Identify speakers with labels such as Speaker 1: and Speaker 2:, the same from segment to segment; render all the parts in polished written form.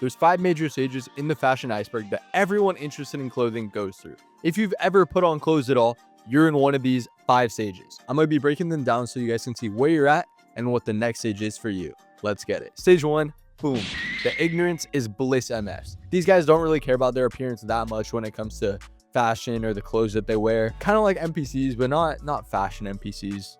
Speaker 1: There's 5 major stages in the fashion iceberg that everyone interested in clothing goes through. If you've ever put on clothes at all, you're in one of these 5 stages. I'm going to be breaking them down so you guys can see where you're at and what the next stage is for you. Let's get it. Stage 1, boom. The ignorance is bliss MFs. These guys don't really care about their appearance that much when it comes to fashion or the clothes that they wear. Kind of like NPCs, but not fashion NPCs.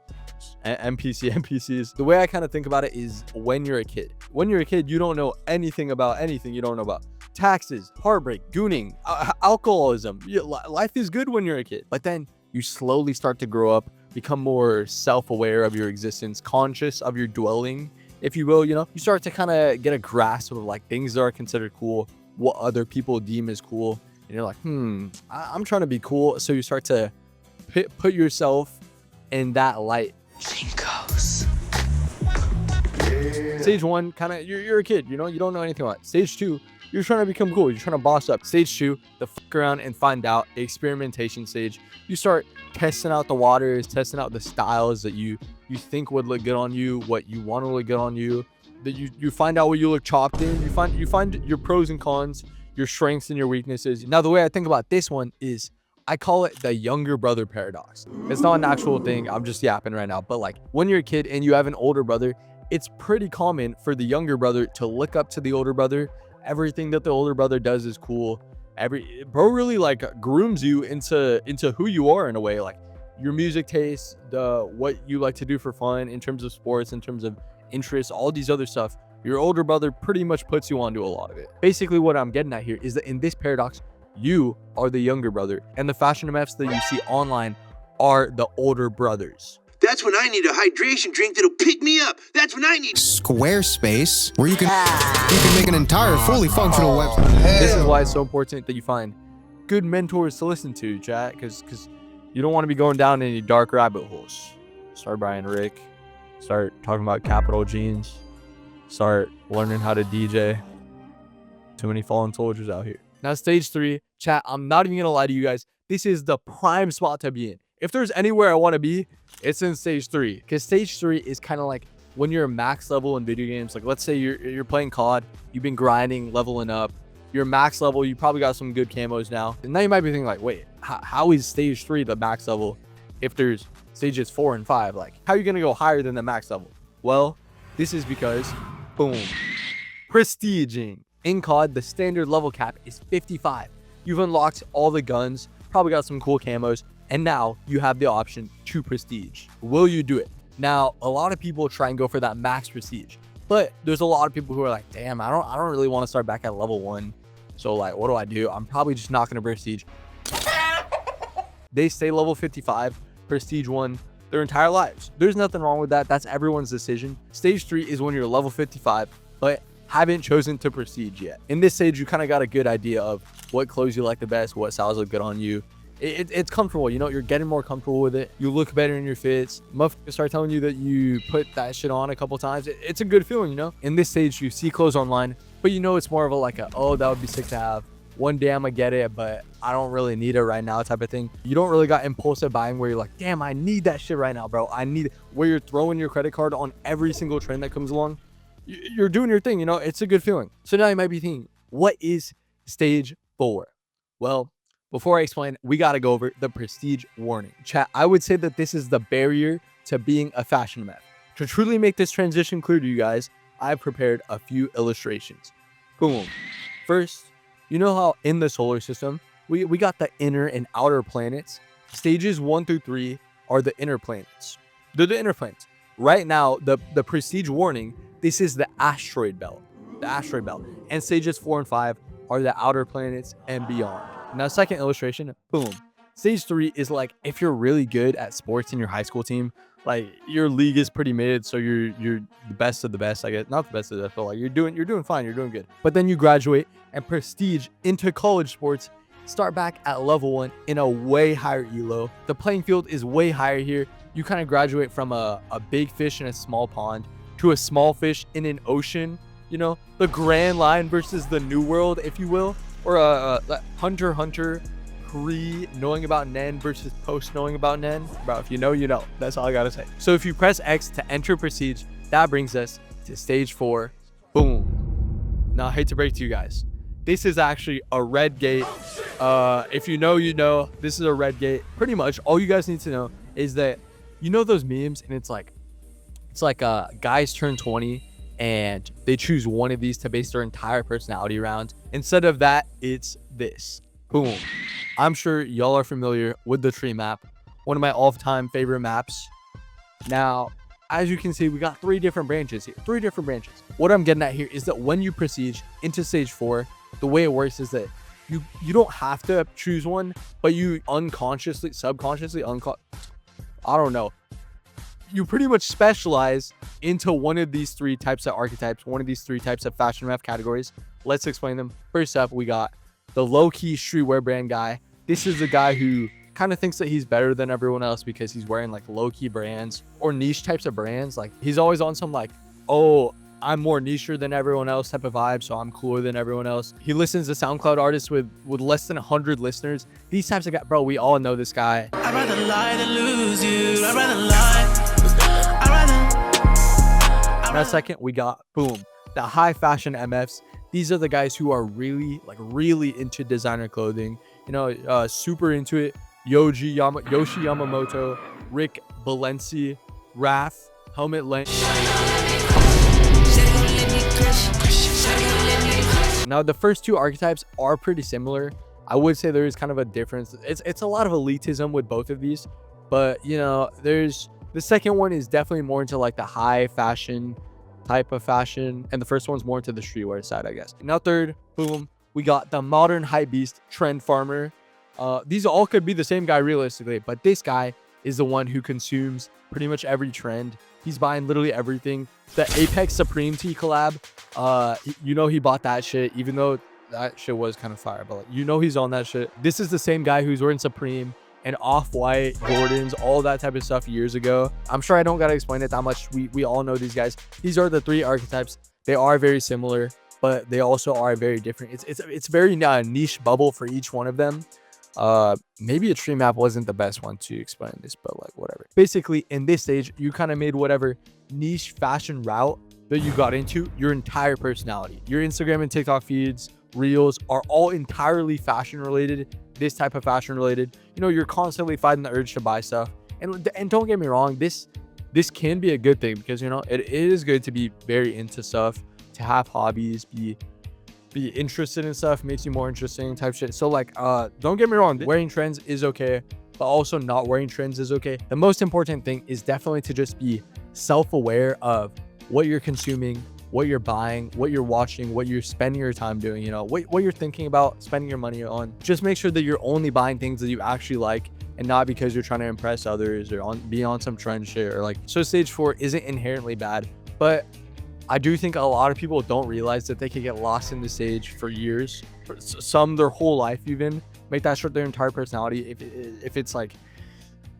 Speaker 1: NPCs. The way I kind of think about it is when you're a kid. When you're a kid, you don't know anything about anything. You don't know about taxes, heartbreak, gooning, alcoholism. Life is good when you're a kid. But then you slowly start to grow up, become more self-aware of your existence, conscious of your dwelling, if you will. You start to kind of get a grasp of like things that are considered cool, what other people deem as cool. And you're like, I'm trying to be cool. So you start to put yourself in that light.
Speaker 2: Jinkos.
Speaker 1: Yeah. Stage 1, kind of, you're a kid, you don't know anything about it. Stage 2, you're trying to become cool. You're trying to boss up. Stage 2, the fuck around and find out. The experimentation stage. You start testing out the waters, testing out the styles that you think would look good on you, what you want to look good on you. That you find out what you look chopped in. You find your pros and cons, your strengths and your weaknesses. Now, the way I think about this one is I call it the younger brother paradox. It's not an actual thing. I'm just yapping right now. But like when you're a kid and you have an older brother, it's pretty common for the younger brother to look up to the older brother. Everything that the older brother does is cool. Bro really like grooms you into who you are in a way. Like your music tastes, what you like to do for fun in terms of sports, in terms of interests, all these other stuff. Your older brother pretty much puts you onto a lot of it. Basically, what I'm getting at here is that in this paradox, you are the younger brother, and the fashion MFs that you see online are the older brothers.
Speaker 3: That's when I need a hydration drink that'll pick me up. That's when I need
Speaker 2: Squarespace, where you can make an entire fully functional website.
Speaker 1: This is why it's so important that you find good mentors to listen to, chat, because you don't want to be going down any dark rabbit holes. Start buying Rick. Start talking about Capital Jeans. Start learning how to DJ. Too many fallen soldiers out here. Now, stage 3, chat, I'm not even going to lie to you guys. This is the prime spot to be in. If there's anywhere I want to be, it's in stage 3. Because stage 3 is kind of like when you're max level in video games. Like, let's say you're playing COD. You've been grinding, leveling up. You're max level. You probably got some good camos now. And now you might be thinking like, wait, how is stage 3 the max level if there's stages 4 and 5? Like, how are you going to go higher than the max level? Well, this is because, boom, prestiging. In COD, the standard level cap is 55. You've unlocked all the guns, probably got some cool camos, and now you have the option to prestige. Will you do it? Now, a lot of people try and go for that max prestige, but there's a lot of people who are like, damn, I don't really want to start back at level 1. So like, what do? I'm probably just not going to prestige. They stay level 55, prestige 1 their entire lives. There's nothing wrong with that. That's everyone's decision. Stage 3 is when you're level 55, but haven't chosen to prestige yet. In this stage, you kind of got a good idea of what clothes you like the best, what styles look good on you. It's comfortable, you're getting more comfortable with it. You look better in your fits. Motherfuckers start telling you that you put that shit on a couple times. It's a good feeling, In this stage, you see clothes online, but it's more of a oh, that would be sick to have. One day I'm gonna get it, but I don't really need it right now type of thing. You don't really got impulsive buying where you're like, damn, I need that shit right now, bro. I need it. Where you're throwing your credit card on every single trend that comes along. You're doing your thing, it's a good feeling. So now you might be thinking, what is stage 4? Well, before I explain, we got to go over the prestige warning. Chat, I would say that this is the barrier to being a fashion MF. To truly make this transition clear to you guys, I've prepared a few illustrations. Boom. First, you know how in the solar system, we got the inner and outer planets? Stages 1 through 3 are the inner planets. They're the inner planets. Right now, the prestige warning, this is the asteroid belt. The asteroid belt. And stages 4 and 5 are the outer planets and beyond. Now, second illustration, boom. Stage 3 is like if you're really good at sports in your high school team, like your league is pretty mid, so you're the best of the best, I guess. Not the best of the best, but like you're doing fine, you're doing good. But then you graduate and prestige into college sports, start back at level 1 in a way higher elo. The playing field is way higher here. You kind of graduate from a big fish in a small pond to a small fish in an ocean, the grand line versus the new world, if you will, or a Hunter pre-knowing about Nen versus post-knowing about Nen. Bro, if you know, you know. That's all I gotta say. So if you press X to enter prestige, that brings us to stage 4. Boom. Now, I hate to break to you guys, this is actually a red gate. If you know, you know. This is a red gate. Pretty much all you guys need to know is that, you know those memes, and it's like guys turn 20 and they choose one of these to base their entire personality around. Instead of that, it's this. Boom. I'm sure y'all are familiar with the tree map, one of my all-time favorite maps. Now, as you can see, we got 3 different branches here. 3 different branches. What I'm getting at here is that when you proceed into stage 4, the way it works is that you don't have to choose one, but you unconsciously, subconsciously, I don't know. You pretty much specialize into one of these 3 types of archetypes, one of these 3 types of fashion ref categories. Let's explain them. First up, we got the low-key streetwear brand guy. This is the guy who kind of thinks that he's better than everyone else because he's wearing like low-key brands or niche types of brands. Like he's always on some like, oh, I'm more nicher than everyone else type of vibe, so I'm cooler than everyone else. He listens to SoundCloud artists with less than 100 listeners. These types of guys, bro, we all know this guy.
Speaker 4: I'd rather lie than lose you. I'd rather lie.
Speaker 1: Now second, we got, boom, the high fashion MFs. These are the guys who are really into designer clothing. You know, super into it. Yoshi Yamamoto, Rick Balenci, Raph, Helmet Lane. Now the first 2 archetypes are pretty similar. I would say there is kind of a difference. It's a lot of elitism with both of these, but you know, there's the second one is definitely more into like the high fashion type of fashion, and the first one's more into the streetwear side, I guess. Now third, boom, we got the modern hype beast trend farmer. These all could be the same guy realistically, but this guy is the one who consumes pretty much every trend. He's buying literally everything. The Apex Supreme Tee collab, you know he bought that shit, even though that shit was kind of fire, but like, you know he's on that shit. This is the same guy who's wearing Supreme and Off-White, Jordans, all that type of stuff years ago. I'm sure I don't gotta explain it that much. We all know these guys. These are the 3 archetypes. They are very similar, but they also are very different. It's very niche bubble for each one of them. Maybe a tree map wasn't the best one to explain this, but like whatever. Basically, in this stage, you kind of made whatever niche fashion route that you got into your entire personality. Your Instagram and TikTok feeds, reels are all entirely fashion related. This type of fashion related. You know, you're constantly fighting the urge to buy stuff. And don't get me wrong, this can be a good thing because, you know, it is good to be very into stuff, to have hobbies, be interested in stuff, makes you more interesting type shit. So like, don't get me wrong, wearing trends is okay, but also not wearing trends is okay. The most important thing is definitely to just be self-aware of what you're consuming, what you're buying, what you're watching, what you're spending your time doing, you know, what you're thinking about spending your money on. Just make sure that you're only buying things that you actually like and not because you're trying to impress others or be on some trend shit or like. So stage 4 isn't inherently bad, but I do think a lot of people don't realize that they can get lost in the stage for years, for some their whole life even, make that short their entire personality. If it's like,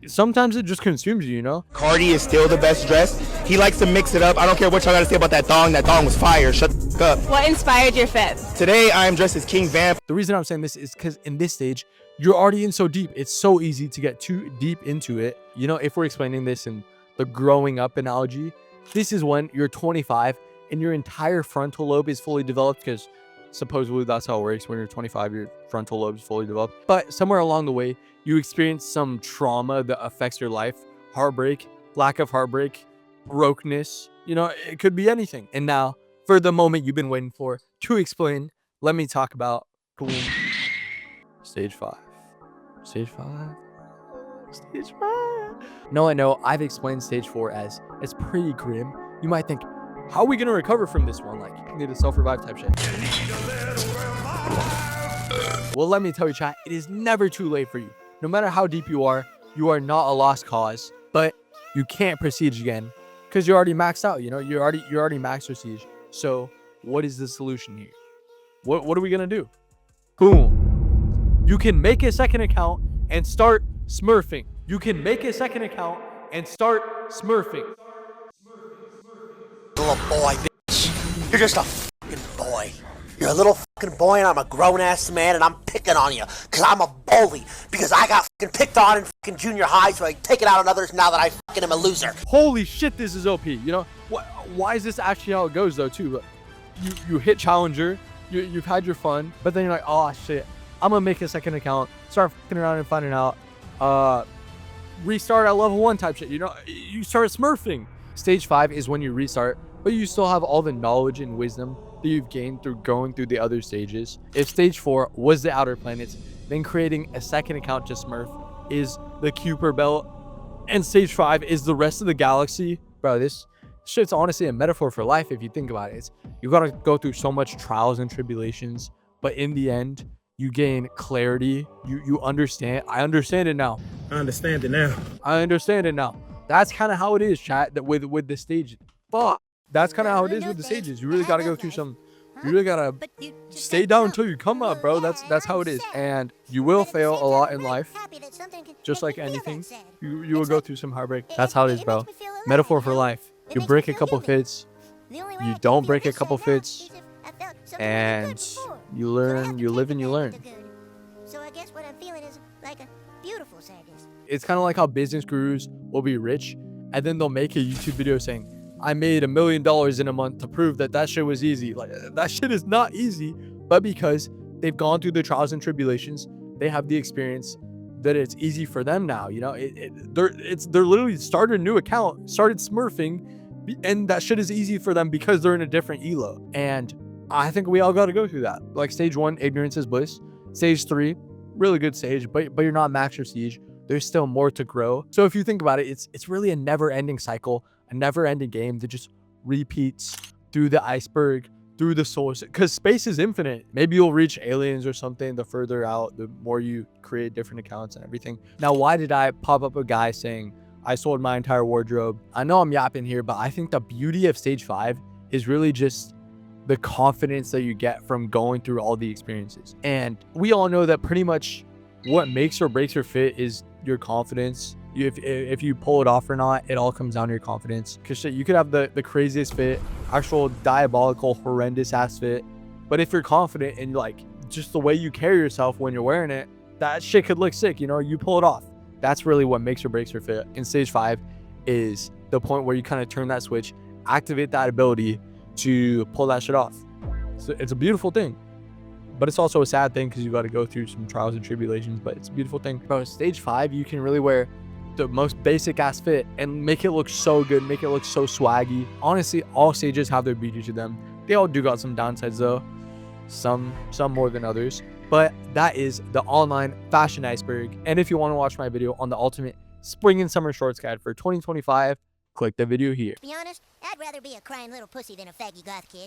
Speaker 1: sometimes it just consumes you, you know?
Speaker 5: Cardi is still the best dressed. He likes to mix it up. I don't care what y'all gotta say about that thong. That thong was fire. Shut the fuck up.
Speaker 6: What inspired your fit?
Speaker 5: Today, I am dressed as King Vamp.
Speaker 1: The reason I'm saying this is because in this stage, you're already in so deep. It's so easy to get too deep into it. You know, if we're explaining this in the growing up analogy, this is when you're 25 and your entire frontal lobe is fully developed, because supposedly that's how it works. When you're 25, your frontal lobe is fully developed. But somewhere along the way, you experience some trauma that affects your life, heartbreak, lack of heartbreak, brokenness, you know, it could be anything. And now, for the moment you've been waiting for to explain, let me talk about stage 5. Stage 5. Stage 5. No, I know I've explained stage 4 as pretty grim. You might think, how are we going to recover from this one? Like, you need a self-revive type shit. Well, let me tell you, chat, it is never too late for you. No matter how deep you are not a lost cause, but you can't prestige again because you're already maxed out. You know, you're already maxed prestige. So what is the solution here? What are we going to do? Boom. You can make a second account and start smurfing. You can make a second account and start smurfing.
Speaker 7: Little boy, bitch. You're just a fucking boy. You're a little fucking boy and I'm a grown-ass man and I'm picking on you. Cause I'm a bully. Because I got fucking picked on in fucking junior high, so I take it out on others now that I fucking am a loser.
Speaker 1: Holy shit, this is OP. You know, why is this actually how it goes though too? But you hit challenger, you've had your fun, but then you're like, oh shit, I'm gonna make a second account, start fucking around and finding out, restart at level 1 type shit. You know, you start smurfing. Stage 5 is when you restart, but you still have all the knowledge and wisdom that you've gained through going through the other stages. If stage 4 was the outer planets, then creating a second account to smurf is the Kuiper Belt, and stage 5 is the rest of the galaxy. Bro, this shit's honestly a metaphor for life if you think about it. You gotta go through so much trials and tribulations, but in the end, you gain clarity. You understand. I understand it now.
Speaker 5: I understand it now.
Speaker 1: I understand it now. That's kind of how it is, chat. That with the stage. Fuck. That's kind of how it is with the stages. You really gotta go through some. You really gotta stay down until you come up, bro. That's how it is. And you will fail a lot in life, just like anything. You will go through some heartbreak. That's how it is, bro. Metaphor for life. You break a couple fits. You don't break a couple fits. And you learn, you live and you learn.
Speaker 6: So I guess what I'm feeling is like a beautiful sadness.
Speaker 1: It's kind of like how business gurus will be rich and then they'll make a YouTube video saying, I made $1 million in a month to prove that shit was easy. Like, that shit is not easy, but because they've gone through the trials and tribulations, they have the experience that it's easy for them now. You know, they're literally started a new account, started smurfing, and that shit is easy for them because they're in a different elo. And I think we all got to go through that. Like stage 1, ignorance is bliss. Stage 3, really good stage, but you're not max or siege. There's still more to grow. So if you think about it, it's really a never-ending cycle, a never-ending game that just repeats through the iceberg, through the source, because space is infinite. Maybe you'll reach aliens or something. The further out, the more you create different accounts and everything. Now, why did I pop up a guy saying I sold my entire wardrobe? I know I'm yapping here, but I think the beauty of stage 5 is really just the confidence that you get from going through all the experiences. And we all know that pretty much what makes or breaks your fit is your confidence. If you pull it off or not, it all comes down to your confidence. Because shit, you could have the craziest fit, actual diabolical, horrendous ass fit, but if you're confident and like just the way you carry yourself when you're wearing it, that shit could look sick. You know, you pull it off. That's really what makes or breaks your fit. In stage 5 is the point where you kind of turn that switch, activate that ability to pull that shit off. So it's a beautiful thing, but it's also a sad thing because you got to go through some trials and tribulations, but it's a beautiful thing. Bro, stage 5, you can really wear the most basic ass fit and make it look so good, make it look so swaggy. Honestly, all stages have their beauty to them. They all do got some downsides though, some more than others, but that is the online fashion iceberg. And if you want to watch my video on the ultimate spring and summer shorts guide for 2025, click the video here.
Speaker 6: To be honest, I'd rather be a crying little pussy than a faggy goth kid.